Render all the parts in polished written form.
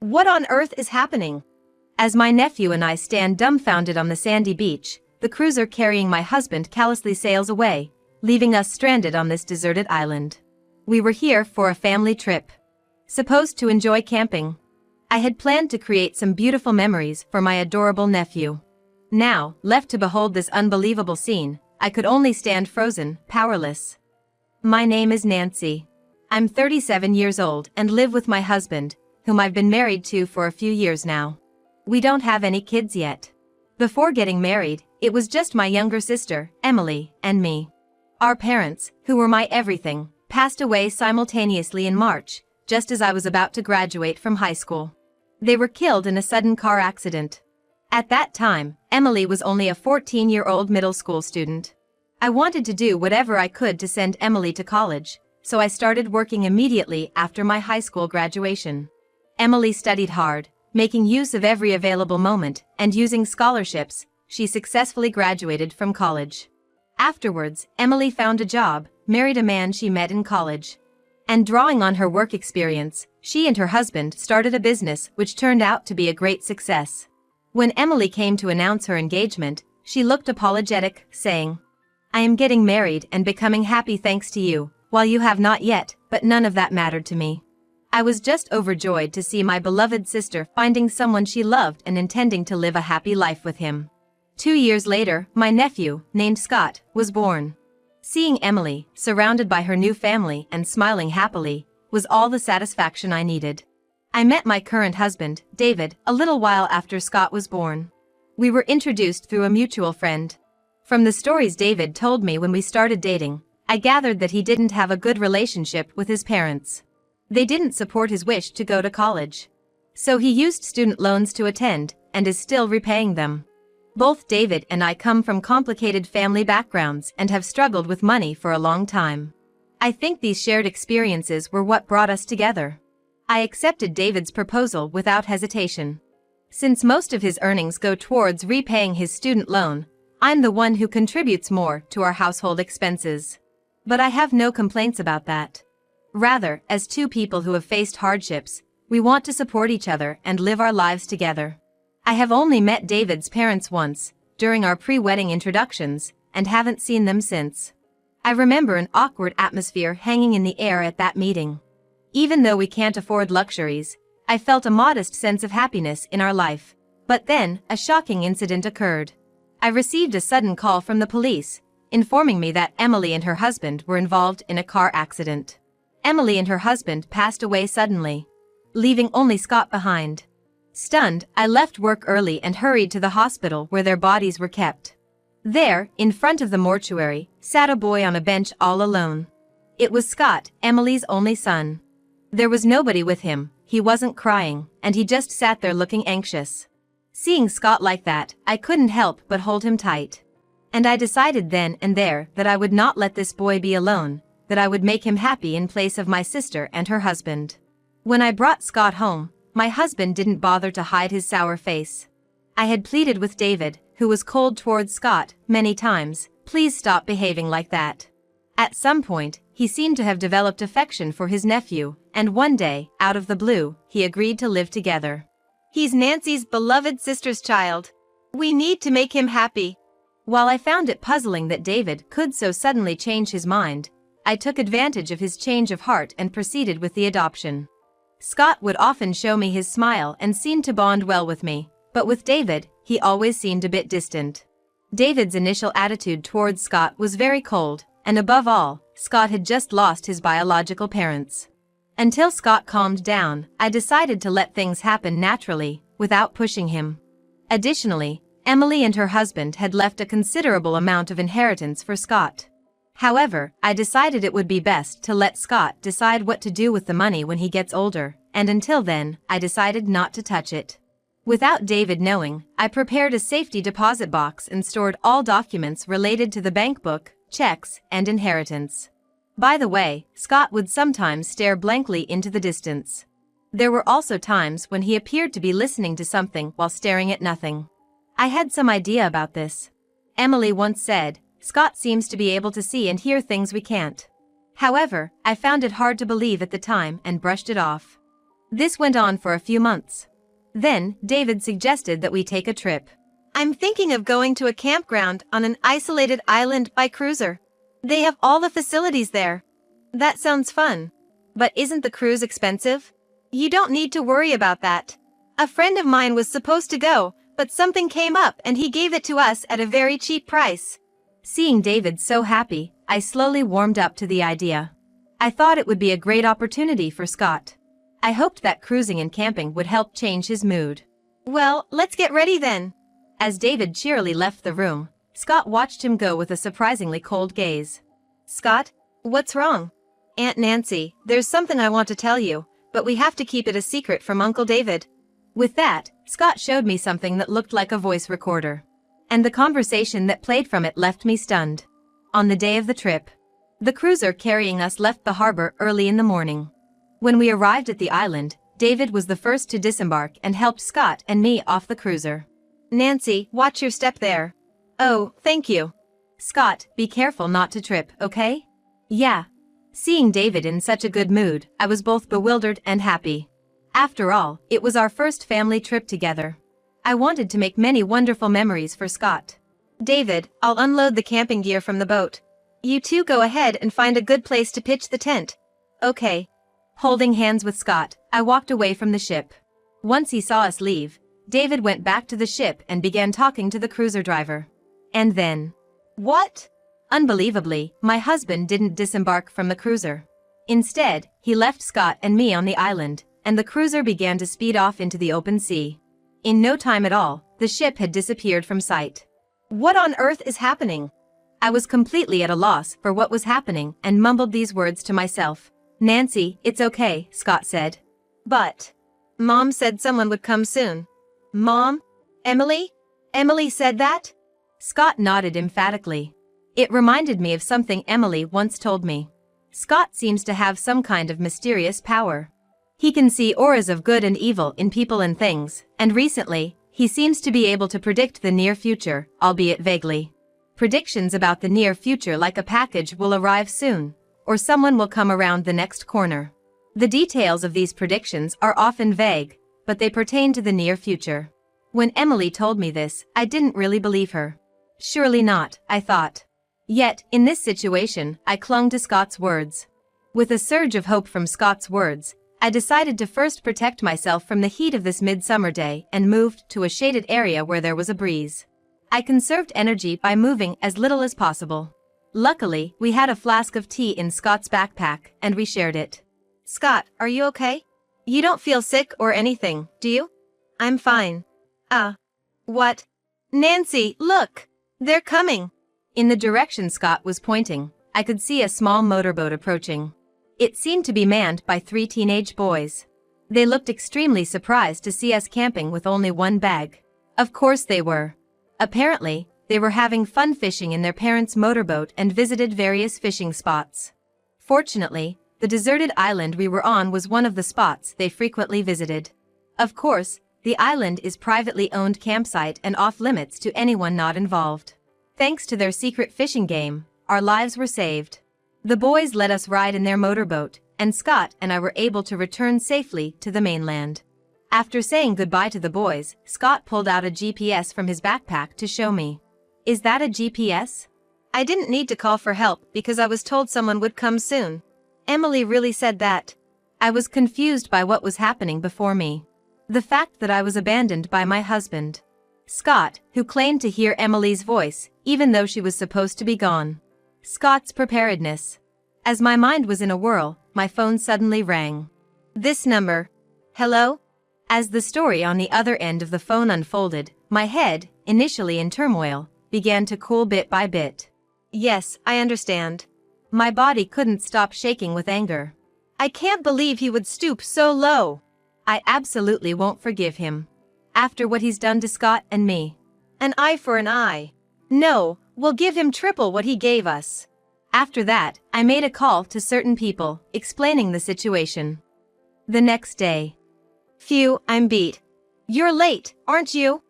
What on earth is happening? As my nephew and I stand dumbfounded on the sandy beach, the cruiser carrying my husband callously sails away, leaving us stranded on this deserted island. We were here for a family trip, supposed to enjoy camping. I had planned to create some beautiful memories for my adorable nephew. Now, left to behold this unbelievable scene, I could only stand frozen, powerless. My name is Nancy. I'm 37 years old and live with my husband, whom I've been married to for a few years now. We don't have any kids yet. Before getting married, it was just my younger sister, Emily, and me. Our parents, who were my everything, passed away simultaneously in March, just as I was about to graduate from high school. They were killed in a sudden car accident. At that time, Emily was only a 14-year-old middle school student. I wanted to do whatever I could to send Emily to college, so I started working immediately after my high school graduation. Emily studied hard, making use of every available moment, and using scholarships, she successfully graduated from college. Afterwards, Emily found a job, married a man she met in college. And drawing on her work experience, she and her husband started a business which turned out to be a great success. When Emily came to announce her engagement, she looked apologetic, saying, "I am getting married and becoming happy thanks to you, while you have not yet, but none of that mattered to me." I was just overjoyed to see my beloved sister finding someone she loved and intending to live a happy life with him. 2 years later, my nephew, named Scott, was born. Seeing Emily, surrounded by her new family and smiling happily, was all the satisfaction I needed. I met my current husband, David, a little while after Scott was born. We were introduced through a mutual friend. From the stories David told me when we started dating, I gathered that he didn't have a good relationship with his parents. They didn't support his wish to go to college. So he used student loans to attend, and is still repaying them. Both David and I come from complicated family backgrounds and have struggled with money for a long time. I think these shared experiences were what brought us together. I accepted David's proposal without hesitation. Since most of his earnings go towards repaying his student loan, I'm the one who contributes more to our household expenses. But I have no complaints about that. Rather, as two people who have faced hardships, we want to support each other and live our lives together. I have only met David's parents once, during our pre-wedding introductions, and haven't seen them since. I remember an awkward atmosphere hanging in the air at that meeting. Even though we can't afford luxuries, I felt a modest sense of happiness in our life. But then, a shocking incident occurred. I received a sudden call from the police, informing me that Emily and her husband were involved in a car accident. Emily and her husband passed away suddenly, leaving only Scott behind. Stunned, I left work early and hurried to the hospital where their bodies were kept. There, in front of the mortuary, sat a boy on a bench all alone. It was Scott, Emily's only son. There was nobody with him, he wasn't crying, and he just sat there looking anxious. Seeing Scott like that, I couldn't help but hold him tight. And I decided then and there that I would not let this boy be alone, that I would make him happy in place of my sister and her husband. When I brought Scott home, my husband didn't bother to hide his sour face. I had pleaded with David, who was cold towards Scott, many times, "Please stop behaving like that." At some point, he seemed to have developed affection for his nephew, and one day, out of the blue, he agreed to live together. "He's Nancy's beloved sister's child. We need to make him happy." While I found it puzzling that David could so suddenly change his mind, I took advantage of his change of heart and proceeded with the adoption. Scott would often show me his smile and seemed to bond well with me, but with David, he always seemed a bit distant. David's initial attitude towards Scott was very cold, and above all, Scott had just lost his biological parents. Until Scott calmed down, I decided to let things happen naturally, without pushing him. Additionally, Emily and her husband had left a considerable amount of inheritance for Scott. However, I decided it would be best to let Scott decide what to do with the money when he gets older, and until then, I decided not to touch it. Without David knowing, I prepared a safety deposit box and stored all documents related to the bank book, checks, and inheritance. By the way, Scott would sometimes stare blankly into the distance. There were also times when he appeared to be listening to something while staring at nothing. I had some idea about this. Emily once said, "Scott seems to be able to see and hear things we can't." However, I found it hard to believe at the time and brushed it off. This went on for a few months. Then, David suggested that we take a trip. I'm thinking of going to a campground on an isolated island by cruiser. They have all the facilities there. That sounds fun. But isn't the cruise expensive? You don't need to worry about that. A friend of mine was supposed to go, but something came up and he gave it to us at a very cheap price. Seeing David so happy, I slowly warmed up to the idea. I thought it would be a great opportunity for Scott. I hoped that cruising and camping would help change his mood. Well, let's get ready then. As David cheerily left the room, Scott watched him go with a surprisingly cold gaze. Scott, what's wrong? Aunt Nancy, there's something I want to tell you, but we have to keep it a secret from Uncle David. With that, Scott showed me something that looked like a voice recorder. And the conversation that played from it left me stunned. On the day of the trip, the cruiser carrying us left the harbor early in the morning. When we arrived at the island, David was the first to disembark and helped Scott and me off the cruiser. Nancy, watch your step there. Oh, thank you. Scott, be careful not to trip, okay? Yeah. Seeing David in such a good mood, I was both bewildered and happy. After all, it was our first family trip together. I wanted to make many wonderful memories for Scott. David, I'll unload the camping gear from the boat. You two go ahead and find a good place to pitch the tent. Okay. Holding hands with Scott, I walked away from the ship. Once he saw us leave, David went back to the ship and began talking to the cruiser driver. And then... What? Unbelievably, my husband didn't disembark from the cruiser. Instead, he left Scott and me on the island, and the cruiser began to speed off into the open sea. In no time at all, the ship had disappeared from sight. What on earth is happening? I was completely at a loss for what was happening and mumbled these words to myself. Nancy, it's okay, Scott said. But... Mom said someone would come soon. Mom? Emily? Emily said that? Scott nodded emphatically. It reminded me of something Emily once told me. Scott seems to have some kind of mysterious power. He can see auras of good and evil in people and things, and recently, he seems to be able to predict the near future, albeit vaguely. Predictions about the near future like a package will arrive soon, or someone will come around the next corner. The details of these predictions are often vague, but they pertain to the near future. When Emily told me this, I didn't really believe her. Surely not, I thought. Yet, in this situation, I clung to Scott's words. With a surge of hope from Scott's words, I decided to first protect myself from the heat of this midsummer day and moved to a shaded area where there was a breeze. I conserved energy by moving as little as possible. Luckily, we had a flask of tea in Scott's backpack, and we shared it. Scott, are you okay? You don't feel sick or anything, do you? I'm fine. What? Nancy, look! They're coming! In the direction Scott was pointing, I could see a small motorboat approaching. It seemed to be manned by 3 teenage boys. They looked extremely surprised to see us camping with only one bag. Of course they were. Apparently, they were having fun fishing in their parents' motorboat and visited various fishing spots. Fortunately, the deserted island we were on was one of the spots they frequently visited. Of course, the island is privately owned campsite and off-limits to anyone not involved. Thanks to their secret fishing game, our lives were saved. The boys let us ride in their motorboat, and Scott and I were able to return safely to the mainland. After saying goodbye to the boys, Scott pulled out a GPS from his backpack to show me. Is that a GPS? I didn't need to call for help because I was told someone would come soon. Emily really said that. I was confused by what was happening before me. The fact that I was abandoned by my husband. Scott, who claimed to hear Emily's voice, even though she was supposed to be gone. Scott's preparedness. As my mind was in a whirl, my phone suddenly rang. This number. Hello? As the story on the other end of the phone unfolded, my head, initially in turmoil, began to cool bit by bit. Yes, I understand. My body couldn't stop shaking with anger. I can't believe he would stoop so low. I absolutely won't forgive him. After what he's done to Scott and me. An eye for an eye. No, we'll give him triple what he gave us. After that, I made a call to certain people, explaining the situation. The next day. Phew, I'm beat. You're late, aren't you?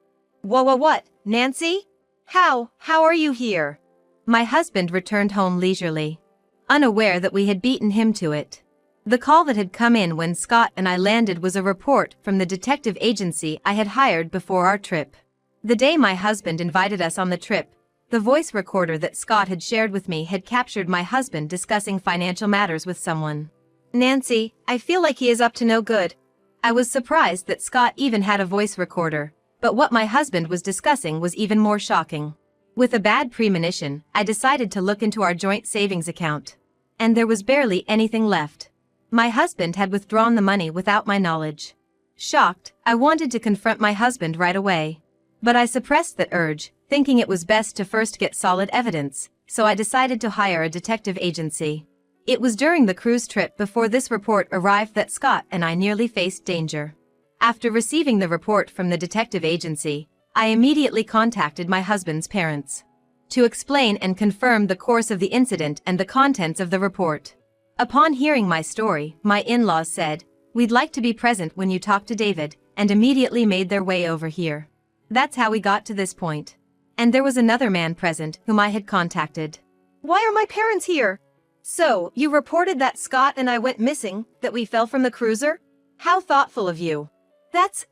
What, Nancy? How are you here? My husband returned home leisurely, unaware that we had beaten him to it. The call that had come in when Scott and I landed was a report from the detective agency I had hired before our trip. The day my husband invited us on the trip, the voice recorder that Scott had shared with me had captured my husband discussing financial matters with someone. "Nancy, I feel like he is up to no good." I was surprised that Scott even had a voice recorder, but what my husband was discussing was even more shocking. With a bad premonition, I decided to look into our joint savings account. And there was barely anything left. My husband had withdrawn the money without my knowledge. Shocked, I wanted to confront my husband right away. But I suppressed that urge, thinking it was best to first get solid evidence, so I decided to hire a detective agency. It was during the cruise trip before this report arrived that Scott and I nearly faced danger. After receiving the report from the detective agency, I immediately contacted my husband's parents to explain and confirm the course of the incident and the contents of the report. Upon hearing my story, my in-laws said, "We'd like to be present when you talk to David," and immediately made their way over here. That's how we got to this point. And there was another man present whom I had contacted. "Why are my parents here?" "So, you reported that Scott and I went missing, that we fell from the cruiser? How thoughtful of you." That's.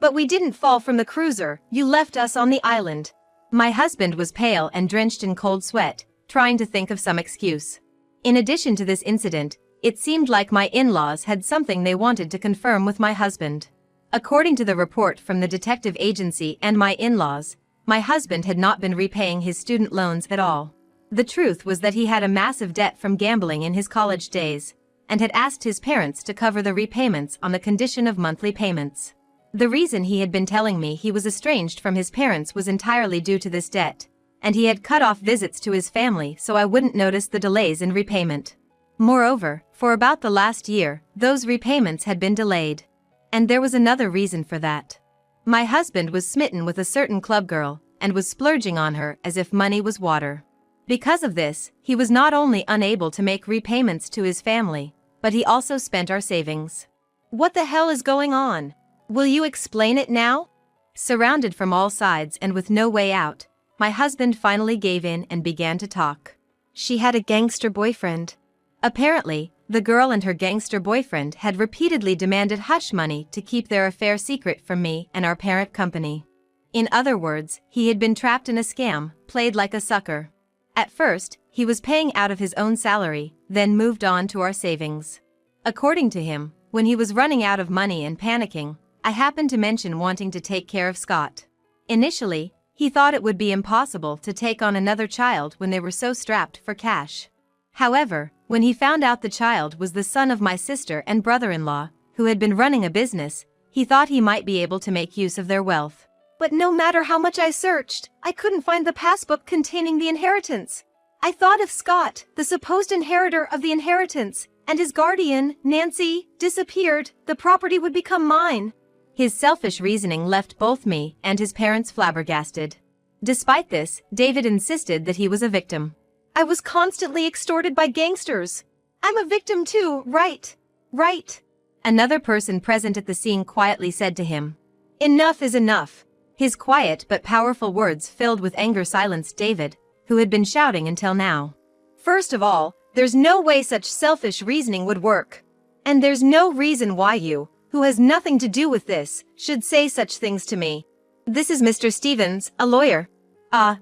But we didn't fall from the cruiser, you left us on the island." My husband was pale and drenched in cold sweat, trying to think of some excuse. In addition to this incident, it seemed like my in-laws had something they wanted to confirm with my husband. According to the report from the detective agency and my in-laws, my husband had not been repaying his student loans at all. The truth was that he had a massive debt from gambling in his college days, and had asked his parents to cover the repayments on the condition of monthly payments. The reason he had been telling me he was estranged from his parents was entirely due to this debt, and he had cut off visits to his family so I wouldn't notice the delays in repayment. Moreover, for about the last year, those repayments had been delayed. And there was another reason for that. My husband was smitten with a certain club girl, and was splurging on her as if money was water. Because of this, he was not only unable to make repayments to his family, but he also spent our savings. "What the hell is going on? Will you explain it now?" Surrounded from all sides and with no way out, my husband finally gave in and began to talk. "She had a gangster boyfriend. Apparently, the girl and her gangster boyfriend had repeatedly demanded hush money to keep their affair secret from me and our parent company. In other words, he had been trapped in a scam, played like a sucker. At first, he was paying out of his own salary, then moved on to our savings. According to him, when he was running out of money and panicking, I happened to mention wanting to take care of Scott. Initially, he thought it would be impossible to take on another child when they were so strapped for cash. However, when he found out the child was the son of my sister and brother-in-law, who had been running a business, he thought he might be able to make use of their wealth. But no matter how much I searched, I couldn't find the passbook containing the inheritance. I thought if Scott, the supposed inheritor of the inheritance, and his guardian, Nancy, disappeared, the property would become mine. His selfish reasoning left both me and his parents flabbergasted. Despite this, David insisted that he was a victim. "I was constantly extorted by gangsters. I'm a victim too, right? Right?" Another person present at the scene quietly said to him. "Enough is enough." His quiet but powerful words filled with anger silenced David, who had been shouting until now. "First of all, there's no way such selfish reasoning would work. And there's no reason why you, who has nothing to do with this, should say such things to me. This is Mr. Stevens, a lawyer."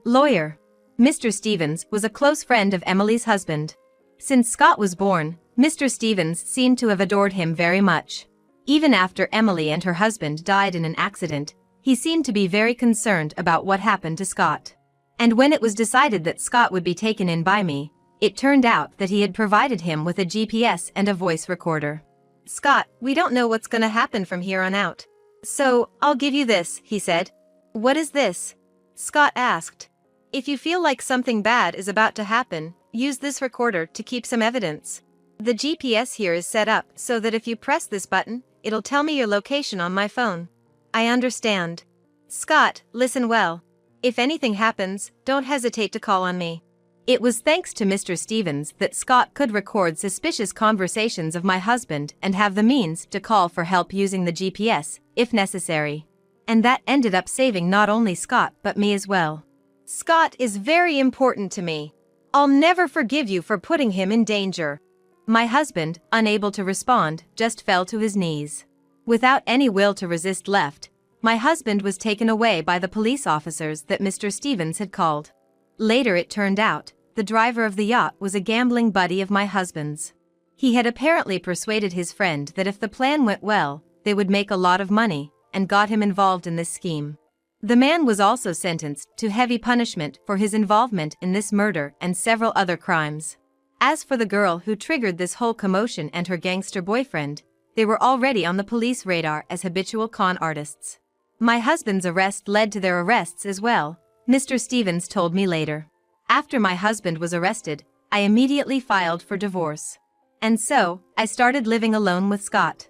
Lawyer. Mr. Stevens was a close friend of Emily's husband. Since Scott was born, Mr. Stevens seemed to have adored him very much. Even after Emily and her husband died in an accident, he seemed to be very concerned about what happened to Scott. And when it was decided that Scott would be taken in by me, it turned out that he had provided him with a GPS and a voice recorder. "Scott, we don't know what's gonna happen from here on out. So, I'll give you this," he said. "What is this?" Scott asked. "If you feel like something bad is about to happen, use this recorder to keep some evidence. The GPS here is set up so that if you press this button, it'll tell me your location on my phone." "I understand." "Scott, listen well. If anything happens, don't hesitate to call on me." It was thanks to Mr. Stevens that Scott could record suspicious conversations of my husband and have the means to call for help using the GPS, if necessary. And that ended up saving not only Scott but me as well. "Scott is very important to me. I'll never forgive you for putting him in danger." My husband, unable to respond, just fell to his knees. Without any will to resist left, my husband was taken away by the police officers that Mr. Stevens had called. Later it turned out, the driver of the yacht was a gambling buddy of my husband's. He had apparently persuaded his friend that if the plan went well, they would make a lot of money, and got him involved in this scheme. The man was also sentenced to heavy punishment for his involvement in this murder and several other crimes. As for the girl who triggered this whole commotion and her gangster boyfriend, they were already on the police radar as habitual con artists. My husband's arrest led to their arrests as well, Mr. Stevens told me later. After my husband was arrested, I immediately filed for divorce. And so, I started living alone with Scott.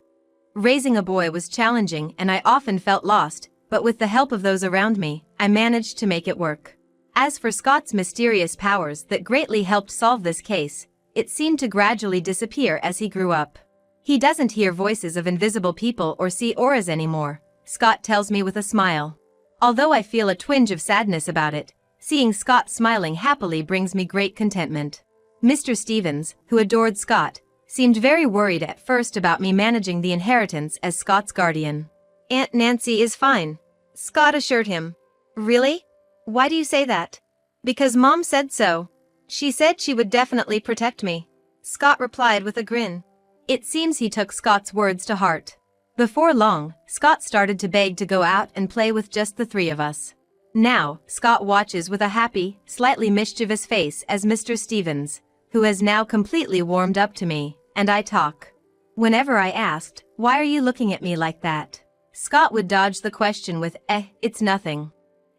Raising a boy was challenging and I often felt lost, but with the help of those around me, I managed to make it work. As for Scott's mysterious powers that greatly helped solve this case, it seemed to gradually disappear as he grew up. He doesn't hear voices of invisible people or see auras anymore, Scott tells me with a smile. Although I feel a twinge of sadness about it, seeing Scott smiling happily brings me great contentment. Mr. Stevens, who adored Scott, seemed very worried at first about me managing the inheritance as Scott's guardian. "Aunt Nancy is fine," Scott assured him. "Really? Why do you say that?" "Because Mom said so. She said she would definitely protect me," Scott replied with a grin. It seems he took Scott's words to heart. Before long, Scott started to beg to go out and play with just the three of us. Now, Scott watches with a happy, slightly mischievous face as Mr. Stevens, who has now completely warmed up to me, and I talk. Whenever I asked, "Why are you looking at me like that?" Scott would dodge the question with, "It's nothing."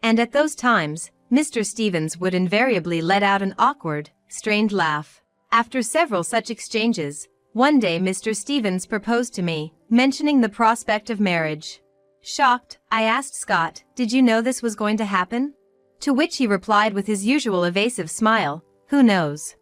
And at those times, Mr. Stevens would invariably let out an awkward, strained laugh. After several such exchanges, one day Mr. Stevens proposed to me, mentioning the prospect of marriage. Shocked, I asked Scott, "Did you know this was going to happen?" To which he replied with his usual evasive smile, "Who knows?"